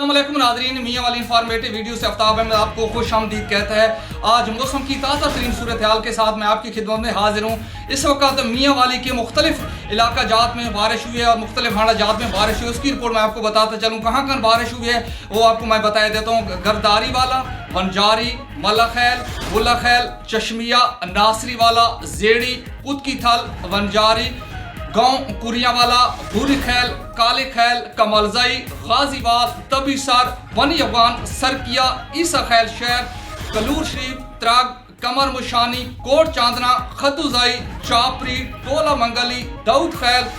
अस्सलामुअलैकुम नाज़रीन, मियाँ वाली इंफॉर्मेटिव वीडियो से आफ्ताब अहमद आपको खुश आमदीद कहता है। आज मौसम की ताज़ा तरीन सूरत हाल के साथ मैं आपकी खिदमत में हाजिर हूँ। इस वक्त मियाँ वाली के मुख्तलिफ इलाका जात में बारिश हुई है और मुख्तलिफ हाड़ा जात में बारिश हुई है। उसकी रिपोर्ट मैं आपको बताता चलूँ। कहाँ कहाँ बारिश हुई है वो आपको मैं बता देता हूँ। गरदारी वाला, बंजारी, मलखैल, बुलखैल, चश्मिया, नासरी वाला, जेड़ी, कुतकी थल, बंजारी, गांव कुरियावाला, भूरी खैल, काले खैल, कमलजाई, गाजीवाल, तबीसर, बनी अफगान, सरकिया, ईसा खैल शहर, कलूर शरीफ, त्राग, कमर मुशानी, कोट चांदना, खतुजाई, चापरी, टोला मंगली, दाऊद खैल,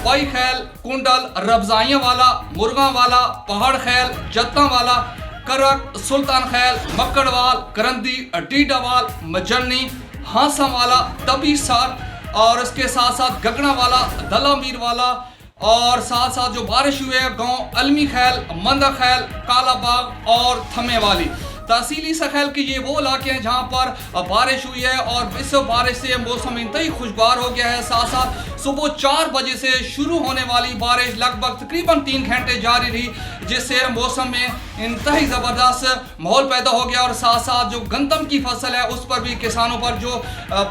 पाई खैल, कुंडल, रबजाइया वाला, मुर्गा वाला, पहाड़ खैल, जत्ता वाला, करक, सुल्तान खैल, मक्कड़वाल, करंदी, डीडावाल, मजन्नी, हांसा वाला, तबीसर और इसके साथ साथ गगना वाला, दलामीर वाला और साथ साथ जो बारिश हुई है गांव अलमी खैल, मंदा खैल, कालाबाग और थमे वाली। तहसीली सखैल के ये वो इलाके हैं जहाँ पर बारिश हुई है और इस बारिश से मौसम इंतहाई खुशगवार हो गया है। साथ साथ सुबह 4 बजे से शुरू होने वाली बारिश लगभग तकरीबन 3 घंटे जारी रही, जिससे मौसम में इंतहाई ज़बरदस्त माहौल पैदा हो गया और साथ साथ जो गंदम की फसल है उस पर भी किसानों पर जो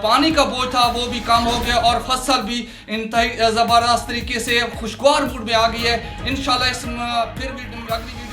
पानी का बोझ था वो भी कम हो गया और फसल भी इंतहाई ज़बरदस्त तरीके से खुशगवार मूड में आ गई है। इंशाल्लाह इस फिर भी अगली